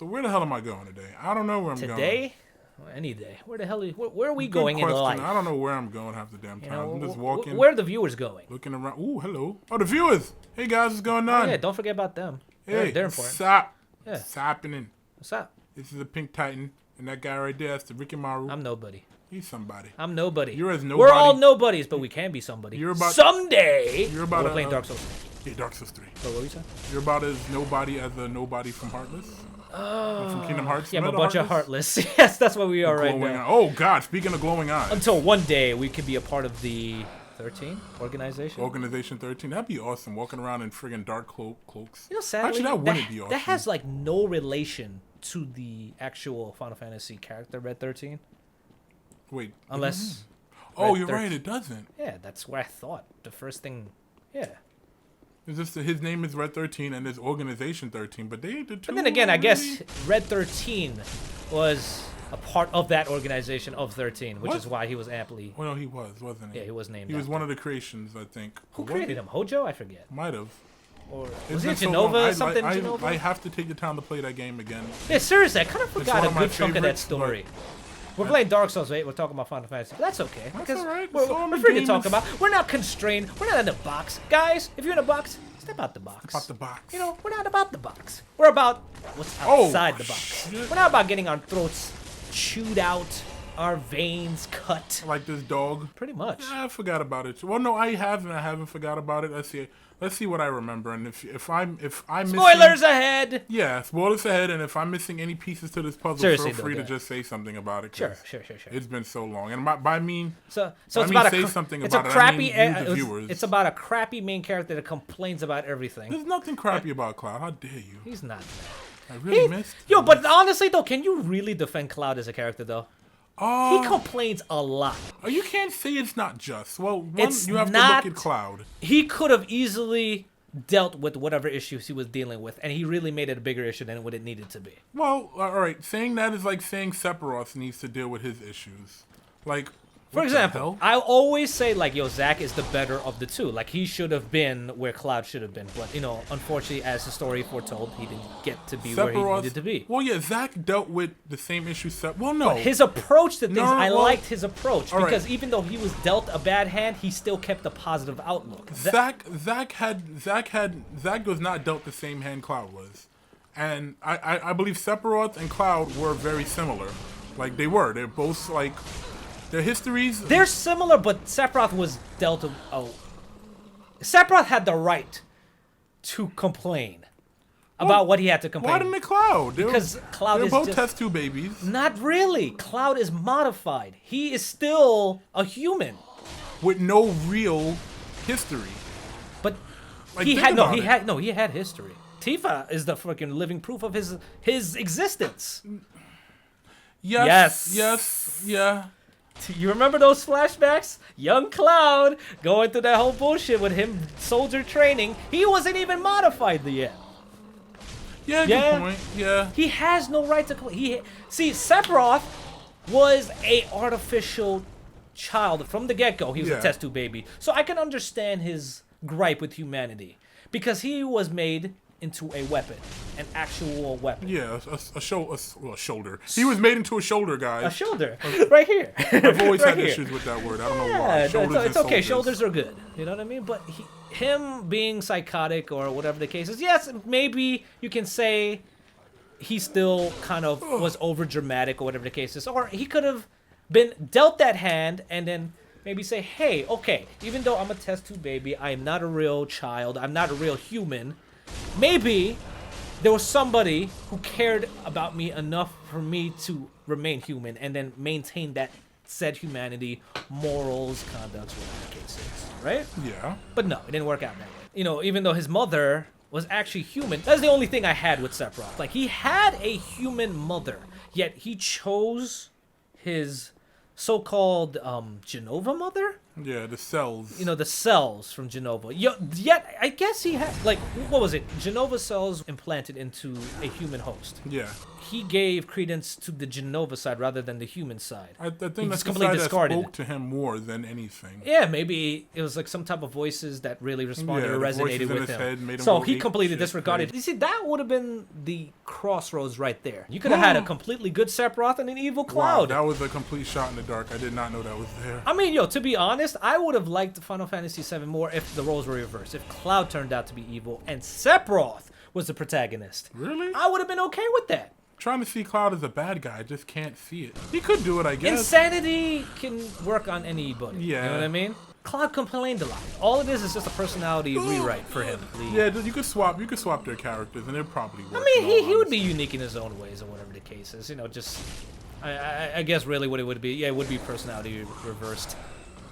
So where the hell am I going today? I don't know where I'm going. Today? Any day. Where the hell? Where are we Good going in question. life? I don't know where I'm going half the damn time. I'm just walking. Where are the viewers going? Looking around. Ooh, hello. Oh, the viewers. Hey, guys, what's going on? Oh, yeah, don't forget about them. Hey, they're important. Stop. Yeah. What's happening? What's up? This is the Pink Titan. And that guy right there, that's the Ricky Maru. I'm nobody. He's somebody. I'm nobody. You're as nobody. We're all nobodies, but we can be somebody. You're about someday. You're about we're playing Dark Souls. Yeah, Dark Souls 3. So what were you saying? You're about as nobody as the nobody from Heartless. From Kingdom Hearts. Yeah, I'm a bunch of Heartless. Yes, that's what we are right now. Oh, God, speaking of glowing eyes. Until one day we could be a part of the 13 organization. Organization 13. That'd be awesome, walking around in friggin' dark cloaks. You know, sadly, actually, that wouldn't be awesome. That has, like, no relation to the actual Final Fantasy character, Red 13. Wait. Unless... Oh, you're right, it doesn't. Yeah, that's what I thought. The first thing... Yeah. It's just that his name is Red 13 and there's Organization 13, but they the two. But then again, already... I guess Red 13 was a part of that organization of 13, which is why he was amply... Well, no, he wasn't he? Yeah, he was named He was one of the creations, I think. Who created him? Hojo? I forget. Might have. Or It's was it been so Genova? long. Something I Genova? have to take the time to play that game again. Yeah, seriously, I kind of forgot a one of my good chunk of that favorites, story. We're playing Dark Souls 8. We're talking about Final Fantasy. But that's okay. That's Because all right. we're free to talk about. We're not constrained. We're not in a box. Guys, if you're in a box, step out the box. About the box. You know, we're not about the box. We're about what's outside the box. Shit. We're not about getting our throats chewed out, our veins cut. Like this dog. Pretty much. Yeah, I forgot about it. Well, no, I haven't forgot about it. Let's see what I remember. And if I'm Spoilers ahead. Yeah, spoilers ahead. And if I'm missing any pieces to this puzzle, Seriously, feel free to just say something about it. Sure. It's been so long. And by mean, so it's I mean about say a something it's about a it. crappy. I mean, you, the viewers. It's about a crappy main character that complains about everything. There's nothing crappy about Cloud. How dare you? He's not. I really missed. Yo, but honestly though, can you really defend Cloud as a character though? He complains a lot. You can't say it's not just. Well, you have to look at Cloud. He could have easily dealt with whatever issues he was dealing with, and he really made it a bigger issue than what it needed to be. Well, all right. Saying that is like saying Sephiroth needs to deal with his issues. Like, for example, I always say, like, yo, Zack is the better of the two. Like, he should have been where Cloud should have been. But, you know, unfortunately, as the story foretold, he didn't get to be where he needed to be. Well, yeah, Zack dealt with the same issues. Well, no. But his approach to things, I liked his approach. Because even though he was dealt a bad hand, he still kept a positive outlook. Zack was not dealt the same hand Cloud was. And I believe Sephiroth and Cloud were very similar. Like, they were. They're both, like... Their histories... They're similar, but Sephiroth was dealt a... Sephiroth had the right to complain about what he had to complain. Why didn't it Cloud? Because Cloud is both just... test tube babies. Not really. Cloud is modified. He is still a human. With no real history. But like, he had history. Tifa is the freaking living proof of his existence. Yes. Yeah. You remember those flashbacks? Young Cloud going through that whole bullshit with him soldier training. He wasn't even modified yet. Yeah, good point. Yeah. He has no right to... See, Sephiroth was a artificial child from the get-go. He was a test tube baby. So I can understand his gripe with humanity. Because he was made into a weapon. An actual weapon. Yeah, a shoulder. He was made into a shoulder, guys. A shoulder. Right here. I've always had issues with that word. I don't know why. It's okay. Shoulders are good. You know what I mean? But him being psychotic or whatever the case is, yes, maybe you can say he still kind of was over dramatic or whatever the case is. Or he could have been dealt that hand and then maybe say, hey, okay, even though I'm a test tube baby, I am not a real child, I'm not a real human, maybe there was somebody who cared about me enough for me to remain human and then maintain that said humanity, morals, conducts, whatever the case is, right? Yeah. But no, it didn't work out that way. You know, even though his mother was actually human, that's the only thing I had with Sephiroth. Like, he had a human mother, yet he chose his so-called Genova mother Yeah, the cells. You know, the cells from Genova. Yet, I guess he had, like, what was it? Genova cells implanted into a human host. Yeah. He gave credence to the Genova side rather than the human side. I think He that's just the completely side that discarded spoke it. to him more than anything. Yeah, maybe it was like some type of voices that really responded Yeah, or the voices resonated in with his him. head made him So go he ape completely shit disregarded. crazy. You see, that would have been the crossroads right there. You could have had a completely good Sephiroth and an evil Wow, Cloud. that was a complete shot in the dark. I did not know that was there. I mean, to be honest, I would have liked Final Fantasy VII more if the roles were reversed. If Cloud turned out to be evil and Sephiroth was the protagonist. Really? I would have been okay with that. Trying to see Cloud as a bad guy, I just can't see it. He could do it, I guess. Insanity can work on anybody. Yeah. You know what I mean? Cloud complained a lot. All it is just a personality rewrite for him. Yeah, you could swap their characters, and it probably work. I mean, he would be unique in his own ways or whatever the case is. You know, just I guess really what it would be. Yeah, it would be personality reversed.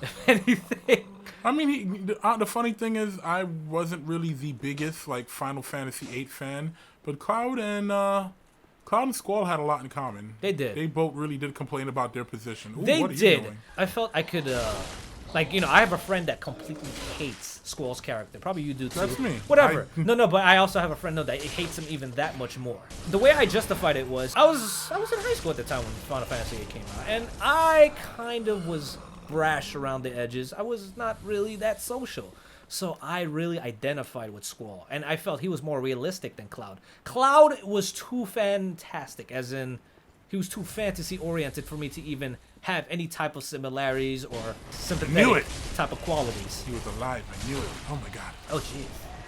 If anything. I mean, the funny thing is, I wasn't really the biggest like Final Fantasy VIII fan, but Cloud and Squall had a lot in common. They did. They both really did complain about their position. Ooh, They what are you did. doing? I felt I could, like, you know, I have a friend that completely hates Squall's character. Probably you do too. That's me. Whatever. No, but I also have a friend that hates him even that much more. The way I justified it was, I was in high school at the time when Final Fantasy VIII came out, and I kind of was brash around the edges. I was not really that social. So I really identified with Squall, and I felt he was more realistic than Cloud. Cloud was too fantastic, as in, he was too fantasy-oriented for me to even have any type of similarities or Knew sympathetic it. type of qualities. He was alive. I knew it. Oh my god. Oh, jeez.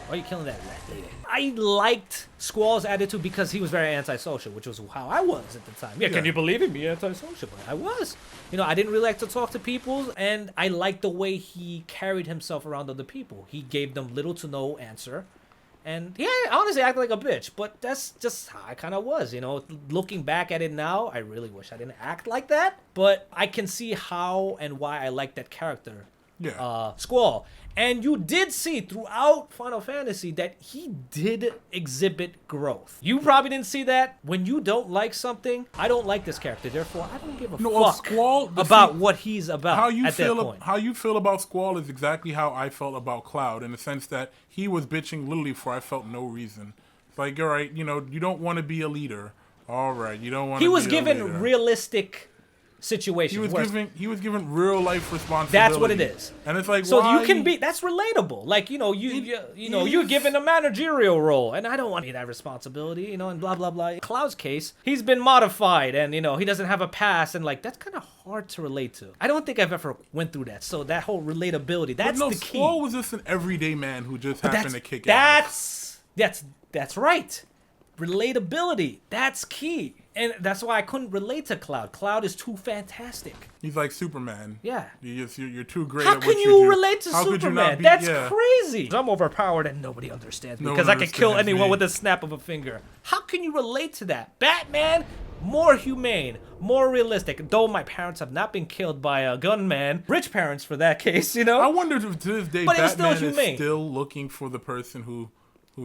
Why are you killing that rat lady? I liked Squall's attitude because he was very antisocial, which was how I was at the time. Yeah, can Yeah. you believe it? Me antisocial, but I was. You know, I didn't really like to talk to people, and I liked the way he carried himself around other people. He gave them little to no answer. And yeah, honestly, acted like a bitch, but that's just how I kind of was, you know. Looking back at it now, I really wish I didn't act like that, but I can see how and why I like that character. Yeah. Squall. And you did see throughout Final Fantasy that he did exhibit growth. You probably didn't see that. When you don't like something, I don't like this character, therefore I don't give a fuck Squall, about what he's about how you at feel that point. how you feel about Squall is exactly how I felt about Cloud, in the sense that he was bitching literally for I felt no reason. It's like, all right, you know, you don't want to be a leader. All right, you don't want to He was be a leader. given realistic situations. He was given real life responsibility. That's what it is. And it's like, so why? you can be, that's relatable. Like, you know, you're given a managerial role, and I don't want to be that responsibility, you know, and blah, blah, blah. Cloud's case, he's been modified, and, you know, he doesn't have a past, and, like, that's kind of hard to relate to. I don't think I've ever went through that. So that whole relatability, that's the key. Squall was just an everyday man who just happened to kick ass. That's right. Relatability, that's key. And that's why I couldn't relate to Cloud. Cloud is too fantastic. He's like Superman. Yeah. You're too great How at what can you you do. relate to How could you not Superman? be- That's yeah. crazy. I'm overpowered and nobody understands me No because one I can kill understands anyone me. with a snap of a finger. How can you relate to that? Batman, more humane, more realistic. Though my parents have not been killed by a gunman. Rich parents for that case, you know? I wonder if to this day But it was still Batman is humane. still looking for the person who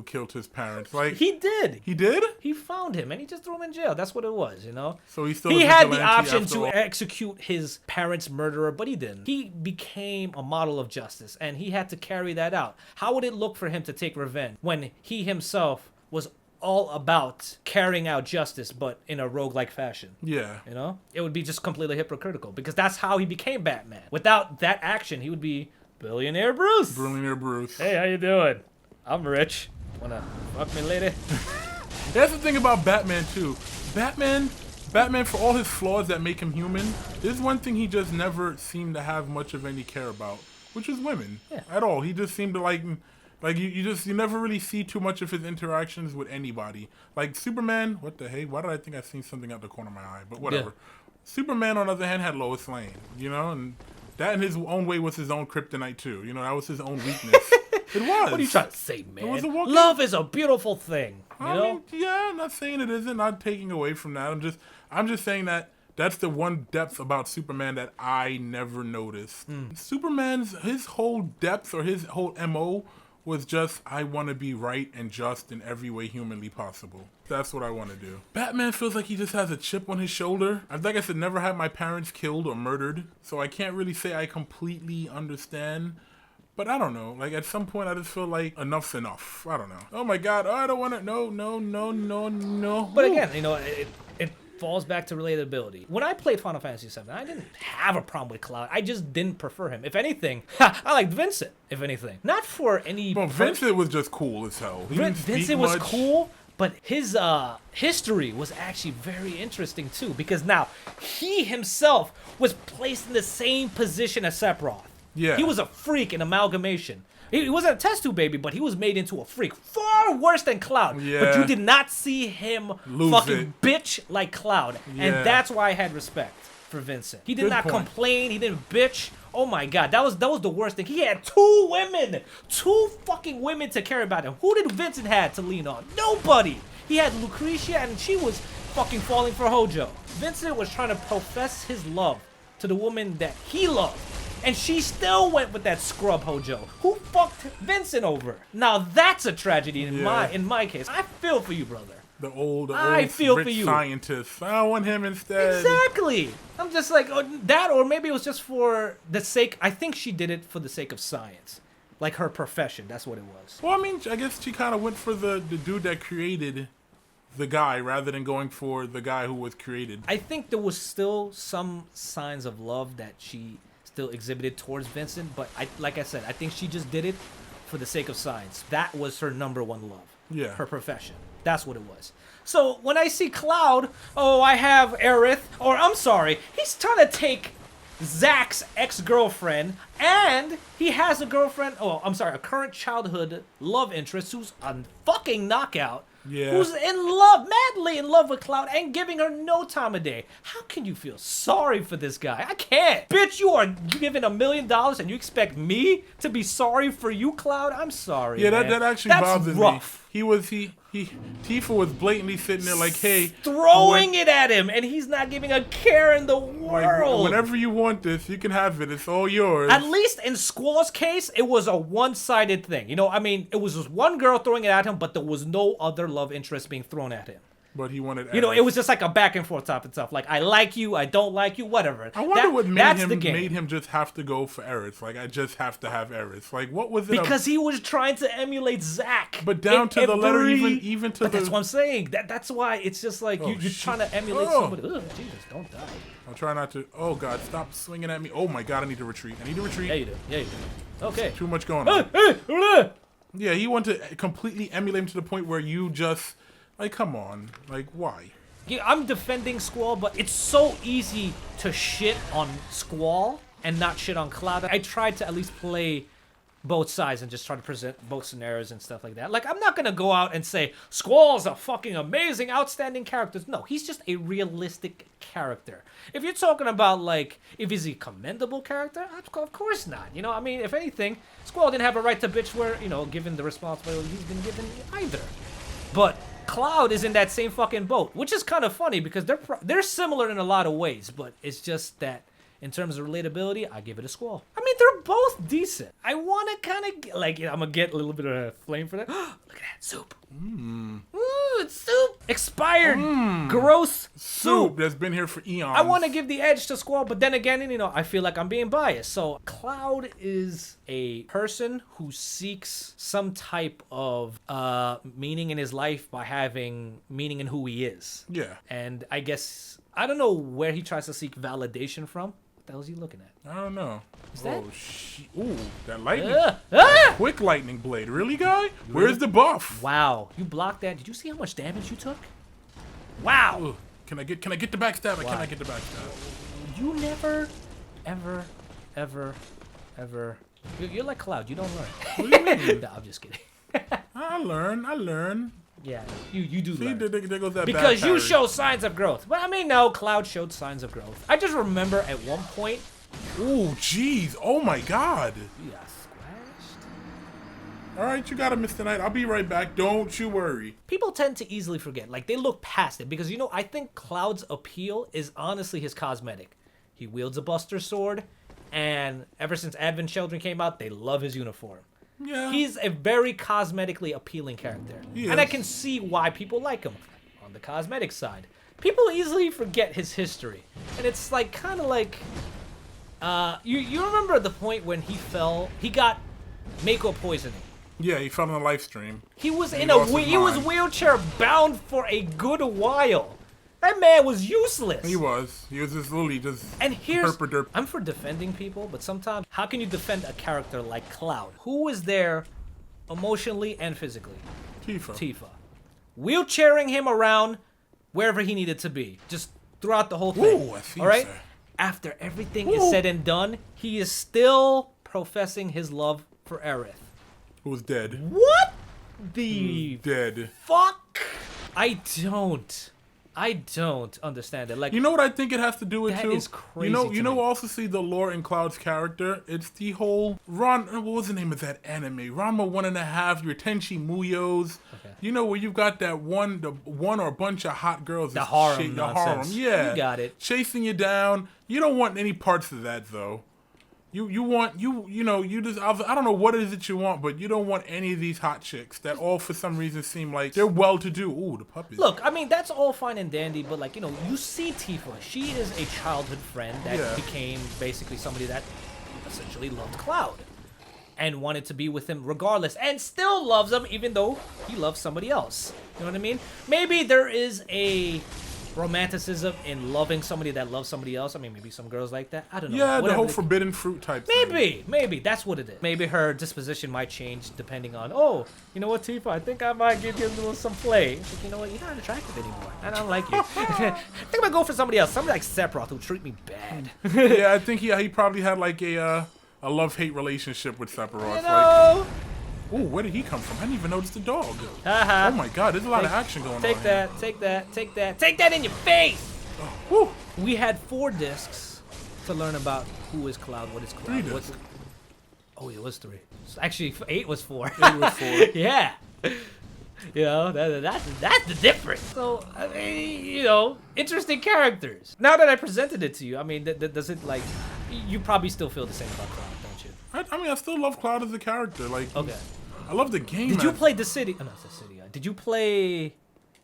killed his parents. Like He did. he did? He found him and he just threw him in jail. That's what it was, you know? So he's still He a had the vigilante option after to all. execute his parents' murderer, but he didn't. He became a model of justice, and he had to carry that out. How would it look for him to take revenge when he himself was all about carrying out justice, but in a roguelike fashion? Yeah. You know? It would be just completely hypocritical, because that's how he became Batman. Without that action, he would be Billionaire Bruce. Billionaire Bruce. Hey, how you doing? I'm rich. Wanna fuck me, lady? That's the thing about Batman too. Batman, for all his flaws that make him human, there's one thing he just never seemed to have much of any care about, which is women. Yeah. At all. He just seemed to like you never really see too much of his interactions with anybody. Like Superman, what the hey? Why did I think I seen something out the corner of my eye? But whatever. Yeah. Superman, on the other hand, had Lois Lane, you know, and that in his own way was his own kryptonite too. You know, that was his own weakness. It was. What are you trying to say, man? was a walking- Love is a beautiful thing. You I know? mean, yeah, I'm not saying it isn't. Not taking away from that. I'm just saying that that's the one depth about Superman that I never noticed. Superman's his whole depth or his whole MO was just, I want to be right and just in every way humanly possible. That's what I want to do. Batman feels like he just has a chip on his shoulder. I've, like I said, never had my parents killed or murdered, so I can't really say I completely understand. But I don't know. Like, at some point, I just feel like enough's enough. I don't know. Oh my god. Oh, I don't want to. No, no, no, no, no. But again, you know, it falls back to relatability. When I played Final Fantasy VII, I didn't have a problem with Cloud. I just didn't prefer him. If anything, I liked Vincent, if anything. Not for any... Well, Vincent was just cool as hell. Vincent was cool, but his history was actually very interesting, too. Because now, he himself was placed in the same position as Sephiroth. Yeah. He was a freak, an amalgamation. He wasn't a test tube baby, but he was made into a freak. Far worse than Cloud. Yeah. But you did not see him fucking bitch like Cloud. Yeah. And that's why I had respect for Vincent. He did not complain. He didn't bitch. Oh my god, that was the worst thing. He had 2 women. 2 fucking women to care about him. Who did Vincent have to lean on? Nobody. He had Lucretia, and she was fucking falling for Hojo. Vincent was trying to profess his love to the woman that he loved. And she still went with that scrub Hojo, who fucked Vincent over. Now that's a tragedy in my case. I feel for you, brother. The old I feel rich for you. Scientist. I want him instead. Exactly. I'm just like, that, or maybe it was just for the sake, I think she did it for the sake of science. Like her profession, that's what it was. Well, I mean, I guess she kind of went for the dude that created the guy rather than going for the guy who was created. I think there was still some signs of love that she still exhibited towards Vincent, but like I said, I think she just did it for the sake of science. That was her #1 love. Yeah. Her profession. That's what it was. So when I see Cloud, oh, I have Aerith, or I'm sorry, he's trying to take Zack's ex-girlfriend, and he has a girlfriend, oh, I'm sorry, a current childhood love interest who's a fucking knockout. Yeah. Who's in love, madly in love with Cloud, and giving her no time of day. How can you feel sorry for this guy? I can't. Bitch, you are given $1 million and you expect me to be sorry for you, Cloud? I'm sorry, Yeah, man. that actually That's bothered rough. me. Tifa was blatantly sitting there like, hey, throwing it at him, and he's not giving a care in the world. Whenever you want this, you can have it. It's all yours. At least in Squall's case, it was a one-sided thing. You know, I mean, it was just one girl throwing it at him, but there was no other love interest being thrown at him. But he wanted You know, it was just like a back and forth type of stuff. Like, I like you, I don't like you, whatever. I wonder what that's made the game. him just have to go for Aerith. Like, I just have to have Aerith. Like, what was it? Because he was trying to emulate Zack. But down to the letter, even to but the... that's what I'm saying. That's why it's just like you're trying to emulate somebody. Ugh, Jesus, don't die. I'll try not to... Oh, God, stop swinging at me. Oh, my God, I need to retreat. I need to retreat. Yeah, you do. Yeah, you do. Okay. Too much going on. Yeah, he wanted to completely emulate him to the point where you just... Like, come on. Like, why? Yeah, I'm defending Squall, but it's so easy to shit on Squall and not shit on Cloud. I tried to at least play both sides and just try to present both scenarios and stuff like that. Like, I'm not gonna go out and say Squall's a fucking amazing, outstanding character. No, he's just a realistic character. If you're talking about, like, if he's a commendable character, of course not. You know, I mean, if anything, Squall didn't have a right to bitch where, you know, given the responsibility he's been given either. But Cloud is in that same fucking boat, which is kind of funny because they're similar in a lot of ways, but it's just that in terms of relatability, I give it a Squall. I mean, they're both decent. I want to kind of, like, I'm going to get a little bit of flame for that. Look at that, soup. Ooh, it's soup. Expired, gross soup. That's been here for eons. I want to give the edge to Squall, but then again, you know, I feel like I'm being biased. So Cloud is a person who seeks some type of meaning in his life by having meaning in who he is. Yeah. And I guess, I don't know where he tries to seek validation from. What the hell is he looking at? I don't know. Is that? Ooh, that lightning. Quick lightning blade. Really, guy? Where's the buff? Wow, you blocked that. Did you see how much damage you took? Wow. Ooh. Can I get the backstab? Can I get the backstab? You never, ever. You're like Cloud. You don't learn. What do you mean? No, I'm just kidding. I learn. Yeah, you do See, learn. there goes that Because bad you parry. show signs of growth. But I mean, no, Cloud showed signs of growth. I just remember at one point. Ooh, jeez. Oh, my God. You got squashed. All right, you got to miss tonight. I'll be right back. Don't you worry. People tend to easily forget. Like, they look past it. Because, you know, I think Cloud's appeal is honestly his cosmetic. He wields a Buster Sword. And ever since Advent Children came out, they love his uniform. Yeah. He's a very cosmetically appealing character. He And I is. can see why people like him on the cosmetic side. People easily forget his history. And it's like kind of like you remember the point when he got Mako poisoning. Yeah, he fell in a live stream. He was And in he lost his he was mind. wheelchair bound for a good while. That man was useless. He was just literally just. And here's herp-a-derp. I'm for defending people, but sometimes how can you defend a character like Cloud, who was there emotionally and physically? Tifa. Wheelchairing him around wherever he needed to be, just throughout the whole thing. Ooh, I see, all right? sir. After everything is said and done, he is still professing his love for Aerith. Who was dead? What the Dead. fuck? I don't understand it. Like, You know what I think it has to do with That too? is crazy You to know, me. also see the lore in Cloud's character. It's the whole what was the name of that anime? Ranma 1.5, your Tenchi Muyos. Okay. You know where you got the one or a bunch of hot girls. The that's harem the nonsense. yeah. You got it. Chasing you down. You don't want any parts of that though. You want you just I don't know what it is that you want, but you don't want any of these hot chicks that all for some reason seem like they're well to do. Ooh, the puppies. look, I mean, that's all fine and dandy, but like, you see Tifa. She is a childhood friend that Yeah. became basically somebody that essentially loved Cloud and wanted to be with him regardless, and still loves him even though he loves somebody else. You know what I mean? Maybe there is a romanticism in loving somebody that loves somebody else. I mean, maybe some girls like that. I don't know. Yeah, the Whatever whole the- forbidden fruit type thing. Maybe that's what it is. Maybe her disposition might change depending on, oh, you know what, Tifa, I think I might give you a little some play. It's like, you know what, you're not attractive anymore. I don't like you. I think I'm gonna go for somebody else, somebody like Sephiroth who treat me bad. Yeah, I think he probably had like a love-hate relationship with Sephiroth. You know? Ooh, where did he come from? I didn't even notice the dog. Haha. Oh my god, there's a lot of action going on Take here. that, take that in your face! Woo. We had 4 discs to learn about who is Cloud, what is Cloud. 3 what's- discs. Oh, it was 3. Actually, 8 was 4. 8 was 4. Yeah. That's the difference. So, I mean, interesting characters. Now that I presented it to you, I mean, does it, like, you probably still feel the same about Cloud, don't you? I mean, I still love Cloud as a character. Like, Okay. I love the game. Did you man. play The City? Oh, no, it's The City. Did you play...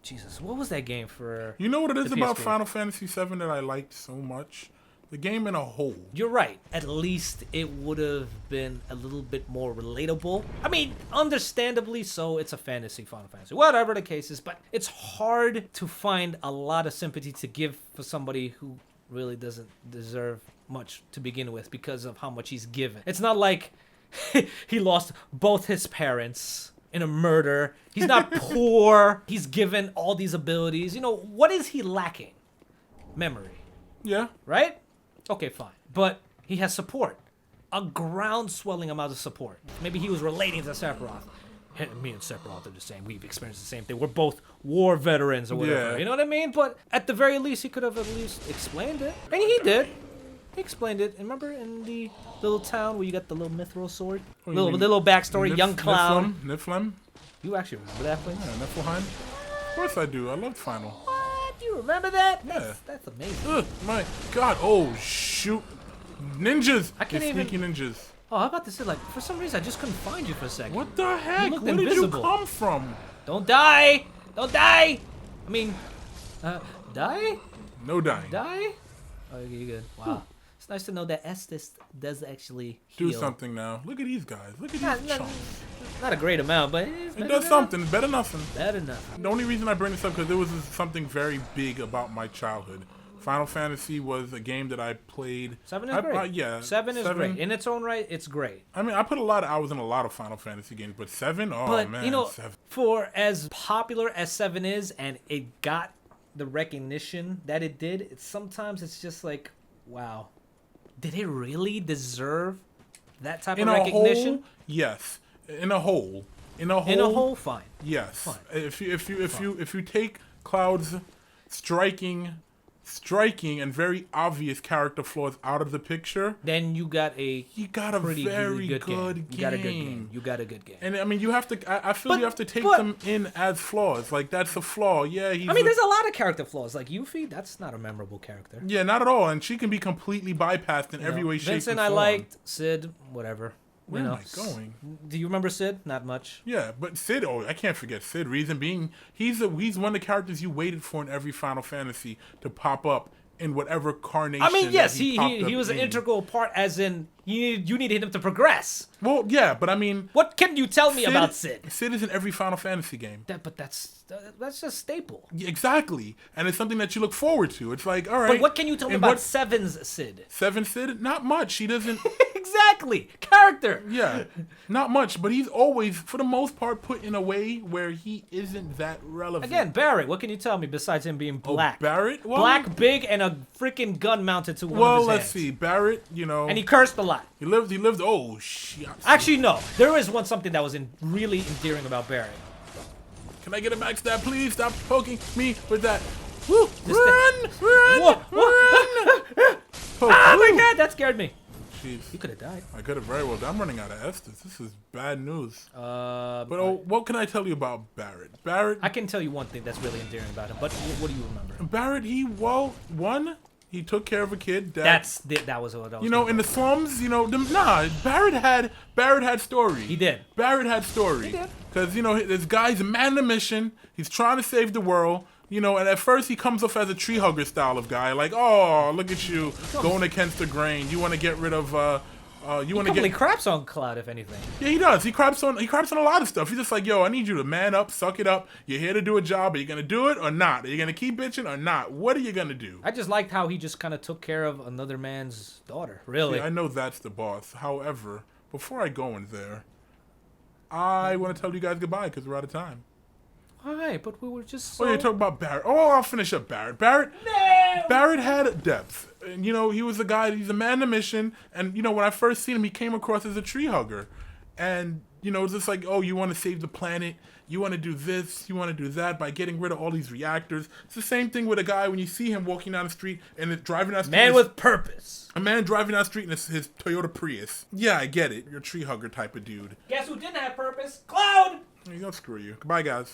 Jesus, what was that game for... You know what it is the about PSP? Final Fantasy VII that I liked so much? The game in a whole. You're right. At least it would have been a little bit more relatable. I mean, understandably so, it's a fantasy Final Fantasy. Whatever the case is, but it's hard to find a lot of sympathy to give for somebody who really doesn't deserve much to begin with because of how much he's given. It's not like he lost both his parents in a murder. He's not poor. He's given all these abilities. What is he lacking? Memory. Yeah. Right? Okay, fine. But he has support. A ground-swelling amount of support. Maybe he was relating to Sephiroth. Hey, me and Sephiroth are the same. We've experienced the same thing. We're both war veterans or whatever. Yeah. You know what I mean? But at the very least, he could have at least explained it. And he did. He explained it. Remember in the little town where you got the little mithril sword? Oh, you mean Little backstory, young Cloud. Niflheim? You actually remember that place? Yeah, Niflheim. Of course I do. I loved Final. What? You remember that? Yeah. That's amazing. Ugh, my god. Oh, shoot. Ninjas. I can't They're even- sneaky ninjas. Oh, how about this? Like, for some reason, I just couldn't find you for a second. What the heck? looked Where did invisible. you come from? Don't die! Don't die! I mean, die? No dying. Die? Oh, you good. Wow. It's nice to know that Estes does actually Do heal. something now. Look at these guys. Look at Not, these not, chunks. not a great amount, but it's It better does than- something. Better nothing. Better enough. The only reason I bring this up because there was something very big about my childhood. Final Fantasy was a game that I played. 7 is great. Yeah. 7 is great. In its own right, it's great. I mean, I put a lot of hours in a lot of Final Fantasy games, but 7? Oh, But, man. 7. for as popular as 7 is, and it got the recognition that it did, sometimes it's just like, wow. Did it really deserve that type In of a recognition? whole, yes. In a whole. In a whole, fine. Yes. Fine. If you take Cloud's striking and very obvious character flaws out of the picture, Then you got a you got a pretty very good game. game. You got a good game. You got a good game. And I mean, you have to. I feel But- you have to take but- them in as flaws. Like that's a flaw. Yeah, he's. I mean, there's a lot of character flaws. Like Yuffie, that's not a memorable character. Yeah, not at all. And she can be completely bypassed in every way, shape, Vincent, and I form. liked. Sid, whatever. Where am I going? Do you remember Sid? Not much. Yeah, but Sid, oh, I can't forget Sid. Reason being, he's one of the characters you waited for in every Final Fantasy to pop up in whatever carnation. I mean, yes, that he was an integral part, as in you needed him to progress. Well, yeah, but I mean, what can you tell me about Sid? Sid is in every Final Fantasy game. But that's just staple. Yeah, exactly, and it's something that you look forward to. It's like, all right. But what can you tell me about Seven's Sid? Seven Sid? Not much. He doesn't. Exactly. Character. Yeah, not much, but he's always, for the most part, put in a way where he isn't that relevant. Again, Barrett, what can you tell me besides him being black? Oh, Barrett? Well, black, big, and a freaking gun mounted to one of his Well, let's hands. see. Barrett, you know. And he cursed a lot. He lived, oh, shit. Actually, no. There is something that was really endearing about Barrett. Can I get a max stab, please? Stop poking me with that. Woo! Whoa, Run! Oh my god, that scared me. Jeez. You could have died. I could have very well. I'm running out of Estus. This is bad news. But What can I tell you about Barrett? Barrett. I can tell you one thing that's really endearing about him. But what do you remember? Barrett. He took care of a kid. That was what I was. You know, in the slums. You know, Barrett had story. He did. Barrett had story. He did. Because you know, this guy's a man on a mission. He's trying to save the world. You know, and at first he comes off as a tree hugger style of guy, like, oh, look at you going against the grain. You want to get rid of, He craps on Cloud, if anything. Yeah, he does. He craps on a lot of stuff. He's just like, yo, I need you to man up, suck it up. You're here to do a job. Are you gonna do it or not? Are you gonna keep bitching or not? What are you gonna do? I just liked how he just kind of took care of another man's daughter. Really. See, I know that's the boss. However, before I go in there, I want to tell you guys goodbye because we're out of time. Why? But we were just. Oh, you talk about Barrett. Oh, I'll finish up Barrett. Barrett had depth. And, you know, he was a guy, he's a man on a mission. And, you know, when I first seen him, he came across as a tree hugger. And, you know, it's just like, oh, you want to save the planet. You want to do this. You want to do that by getting rid of all these reactors. It's the same thing with a guy when you see him walking down the street and driving down the street. Man with purpose. A man driving down the street in his Toyota Prius. Yeah, I get it. You're a tree hugger type of dude. Guess who didn't have purpose? Cloud! There you go, screw you. Goodbye, guys.